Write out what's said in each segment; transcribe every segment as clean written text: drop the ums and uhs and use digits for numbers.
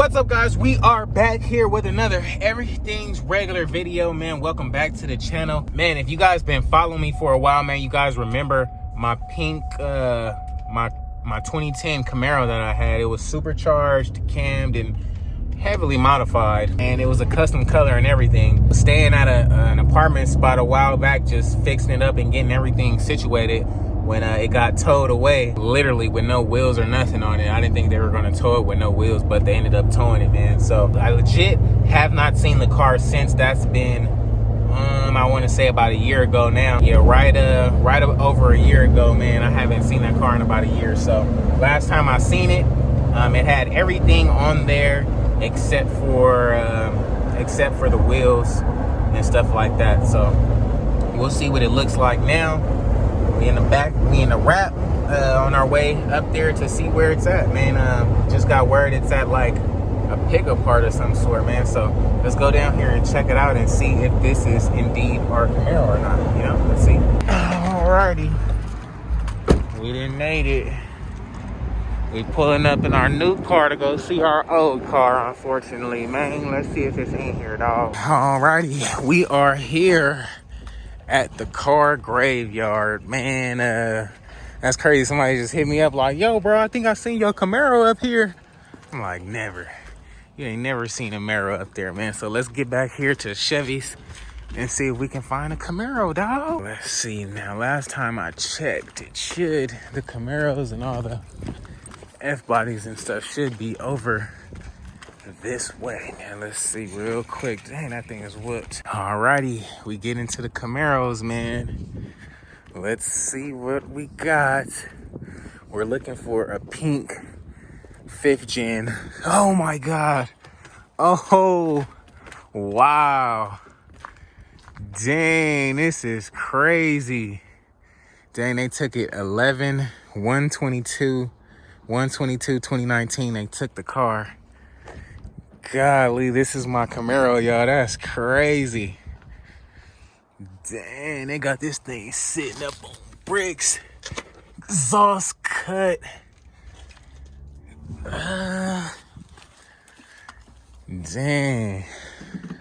What's up, guys? We are back here with another Everything's Regular video, man. Welcome back to the channel, man. If you guys been following me for a while, man, you guys remember my pink my 2010 Camaro that I had. It was supercharged, cammed, and heavily modified, and it was a custom color and everything. Staying at an apartment spot a while back, just fixing it up and getting everything situated, when it got towed away, literally with no wheels or nothing on it. I didn't think they were gonna tow it with no wheels, but they ended up towing it, man. So I legit have not seen the car since. That's been, I wanna say about a year ago now. Yeah, right over a year ago, man. I haven't seen that car in about a year. So last time I seen it, it had everything on there except for the wheels and stuff like that. So we'll see what it looks like now. We in the back, we in the wrap, on our way up there to see where it's at, man. Just got word it's at like a pickup part of some sort, man. So let's go down here and check it out and see if this is indeed our Camaro or not, you know? Let's see. Alrighty, we done made it. We pulling up in our new car to go see our old car, unfortunately, man. Let's see if it's in here, dog. Alrighty, we are here at the car graveyard, man. That's crazy. Somebody just hit me up like, yo, bro, I think I seen your Camaro up here. I'm like, never. You ain't never seen a Camaro up there, man. So let's get back here to Chevy's and see if we can find a Camaro, dog. Let's see now. Last time I checked, the Camaros and all the F-bodies and stuff should be over this way. Now let's see real quick. Dang, that thing is whooped. Alrighty, we get into the Camaros, man. Let's see what we got. We're looking for a pink 5th gen. Oh my god. Oh wow. Dang, this is crazy. Dang, they took it 1/22/2019. They took the car. Golly, this is my Camaro, y'all. That's crazy. Dang, they got this thing sitting up on bricks. Exhaust cut. Dang.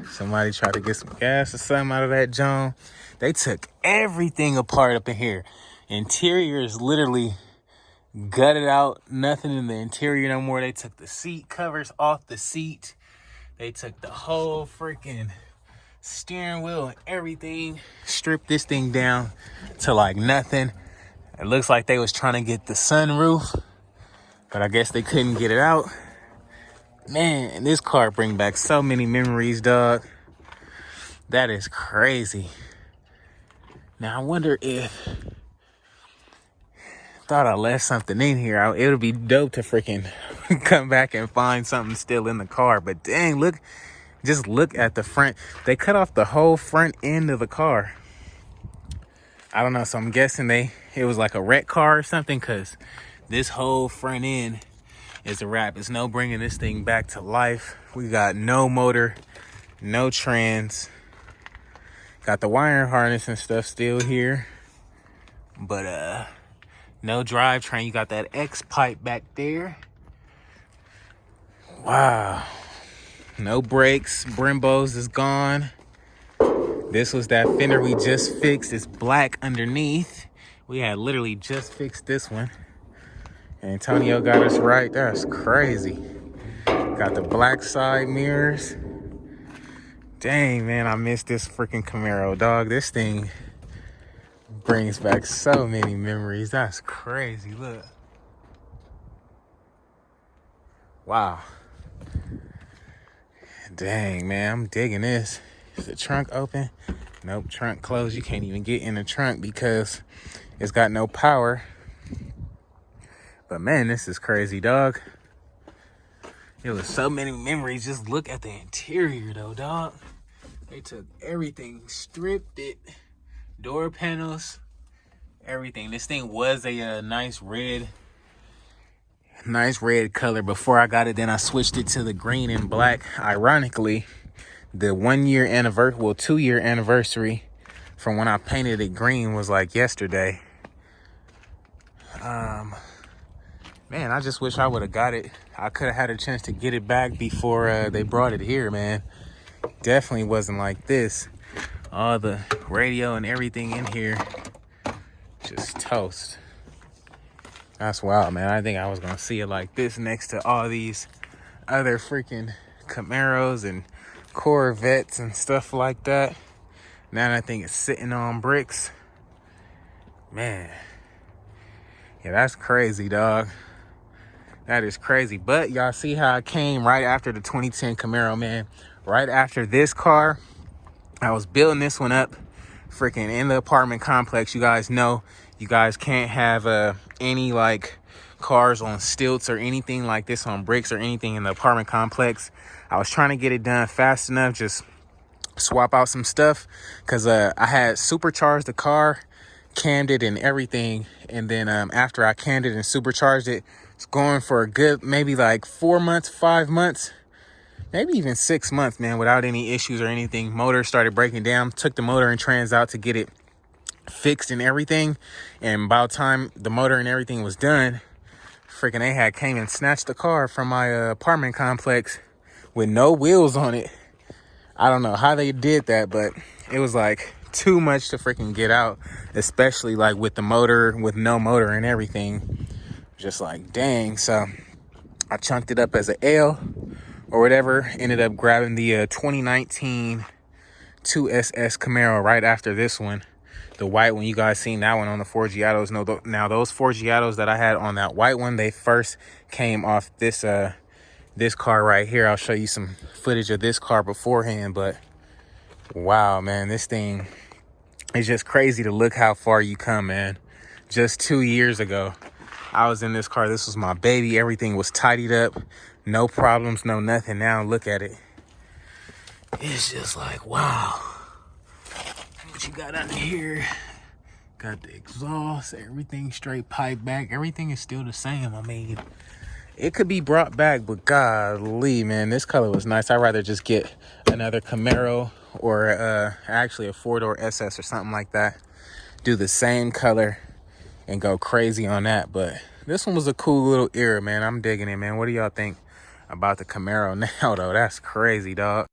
Somebody tried to get some gas or something out of that John. They took everything apart up in here. Interior is literally gutted out. Nothing in the interior no more. They took the seat covers off the seat. They took the whole freaking steering wheel and everything. Stripped this thing down to like nothing. It looks like they was trying to get the sunroof, but I guess they couldn't get it out. Man, this car bring back so many memories, dog. That is crazy. Now I wonder if, thought I left something in here. It would be dope to freaking come back and find something still in the car. But dang, look, just look at the front. They cut off the whole front end of the car. I don't know, so I'm guessing it was like a wreck car or something, because this whole front end is a wrap. It's no bringing this thing back to life. We got no motor, no trans. Got the wiring harness and stuff still here, but no drivetrain. You got that X pipe back there. Wow. No brakes. Brembo's is gone. This was that fender we just fixed. It's black underneath. We had literally just fixed this one. Antonio got us right. That's crazy. Got the black side mirrors. Dang, man, I miss this freaking Camaro, dog. This thing brings back so many memories. That's crazy. Look. Wow. Dang, man, I'm digging this. Is the trunk open? Nope, trunk closed. You can't even get in the trunk because it's got no power. But man, this is crazy, dog. There was so many memories. Just look at the interior though, dog. They took everything, stripped it, door panels, everything. This thing was a nice red color before I got it. Then I switched it to the green and black. Ironically, the 1 year anniversary, well, 2 year anniversary from when I painted it green was like yesterday. Man, Man, I just wish I would have got it. I could have had a chance to get it back before they brought it here, man. Definitely wasn't like this. All the radio and everything in here, just toast. That's wild, man. I think I was gonna see it like this next to all these other freaking Camaros and Corvettes and stuff like that. Now I think it's sitting on bricks. Man, yeah, that's crazy, dog. That is crazy. But y'all see how I came right after the 2010 Camaro, man. Right after this car, I was building this one up freaking in the apartment complex. You guys know you guys can't have any like cars on stilts or anything like this on bricks or anything in the apartment complex. I was trying to get it done fast enough, just swap out some stuff, because I had supercharged the car, cammed it and everything, and then after I cammed it and supercharged it, it's going for a good maybe like 4 months, 5 months, maybe even 6 months, man, without any issues or anything. Motor started breaking down. Took the motor and trans out to get it fixed and everything, and by the time the motor and everything was done, freaking they had came and snatched the car from my apartment complex with no wheels on it. I don't know how they did that, but it was like too much to freaking get out, especially like with the motor, with no motor and everything. Just like, dang. So I chunked it up as an L or whatever. Ended up grabbing the 2019 2SS Camaro right after this one. The white one, you guys seen that one on the Forgiatos. No, now those Forgiatos that I had on that white one, they first came off this this car right here. I'll show you some footage of this car beforehand, but wow, man, this thing is just crazy to look how far you come, man. Just 2 years ago, I was in this car. This was my baby. Everything was tidied up. No problems, no nothing. Now look at it. It's just like, wow. What you got under here? Got the exhaust, everything straight pipe back. Everything is still the same. I mean, it could be brought back, but golly, man, this color was nice. I'd rather just get another Camaro or actually a 4-door SS or something like that. Do the same color and go crazy on that. But this one was a cool little era, man. I'm digging it, man. What do y'all think about the Camaro now, though? That's crazy, dog.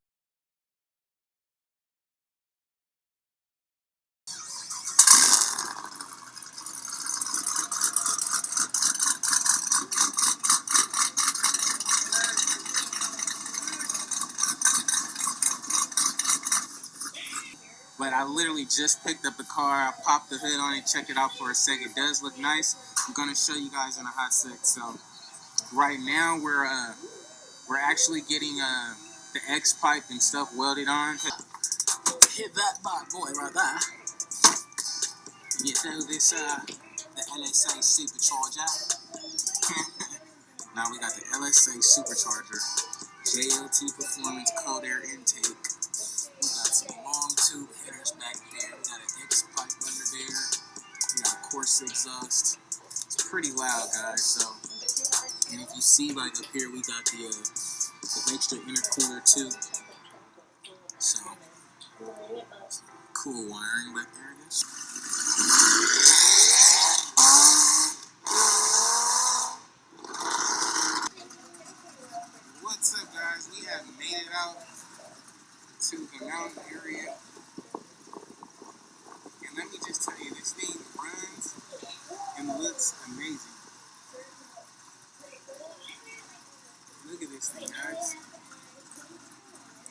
But I literally just picked up the car. I popped the hood on it, checked it out for a sec. It does look nice. I'm gonna show you guys in a hot sec. So right now we're actually getting the X pipe and stuff welded on. Hit that bad boy right there. You know this the LSA supercharger. Now we got the LSA supercharger, JLT performance cold air intake. We got some long tube headers back there. We got an X pipe under there. We got a Corsa exhaust. It's pretty loud, guys. So, and if you see, like up here, we got the extra intercooler too. So, cool wiring, but there it is. What's up, guys? We have made it out to the mountain area, and let me just tell you, this thing runs and looks amazing. Look at this thing, guys.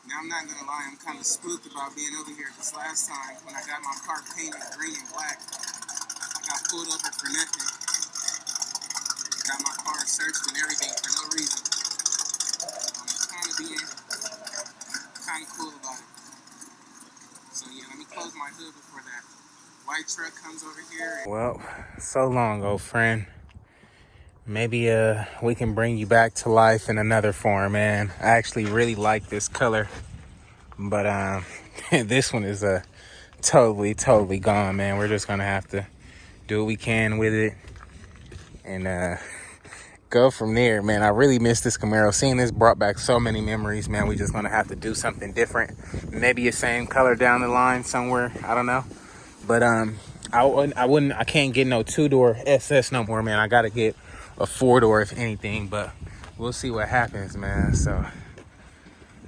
Now, I'm not gonna lie, I'm kind of spooked about being over here, because last time when I got my car painted green and black, I got pulled over for nothing. Got my car searched and everything for no reason. I'm being kind of cool about it. So yeah, let me close my hood before that white truck comes over here. Well, so long, old friend. Maybe we can bring you back to life in another form, man. I actually really like this color, but this one is totally gone, man. We're just gonna have to do what we can with it and go from there, man. I really miss this Camaro. Seeing this brought back so many memories, man. We just gonna have to do something different. Maybe a same color down the line somewhere. I don't know. But I can't get no 2-door SS no more, man. I gotta get a four-door if anything, but we'll see what happens, man. So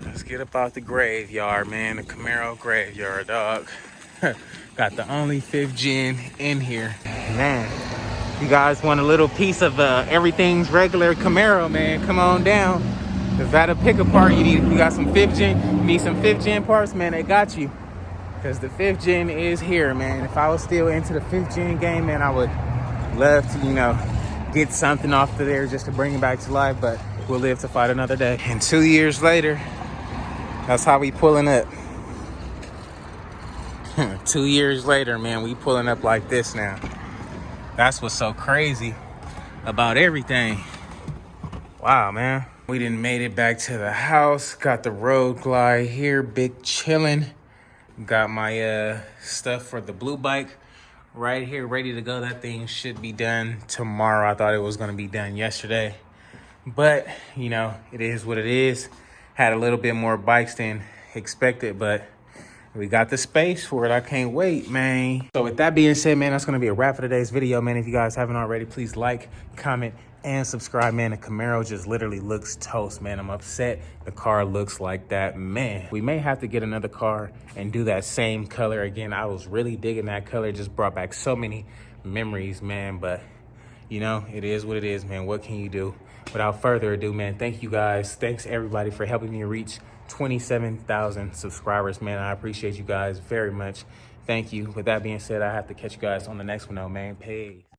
let's get up out the graveyard, man. The Camaro graveyard, dog. Got the only 5th gen in here. Man, you guys want a little piece of everything's regular Camaro, man, come on down. If that a pick apart, you got some 5th gen, you need some 5th gen parts, man, they got you. Because the 5th gen is here, man. If I was still into the 5th gen game, man, I would love to, you know, get something off of there just to bring it back to life, but we'll live to fight another day. And 2 years later, that's how we pulling up. 2 years later, man, we pulling up like this now. That's what's so crazy about everything. Wow, man. We done made it back to the house. Got the Road Glide here, big chilling. Got my stuff for the blue bike right here, ready to go. That thing should be done tomorrow. I thought it was gonna be done yesterday, but you know, it is what it is. Had a little bit more bikes than expected, but we got the space for it. I can't wait, man. So with that being said, man, that's gonna be a wrap for today's video, man. If you guys haven't already, please like, comment, and subscribe, man. The Camaro just literally looks toast, man. I'm upset the car looks like that, man. We may have to get another car and do that same color again. I was really digging that color. It just brought back so many memories, man. But you know, it is what it is, man. What can you do? Without further ado, man, thank you guys. Thanks everybody for helping me reach 27,000 subscribers, man. I appreciate you guys very much. Thank you. With that being said, I have to catch you guys on the next one, though, man. Peace.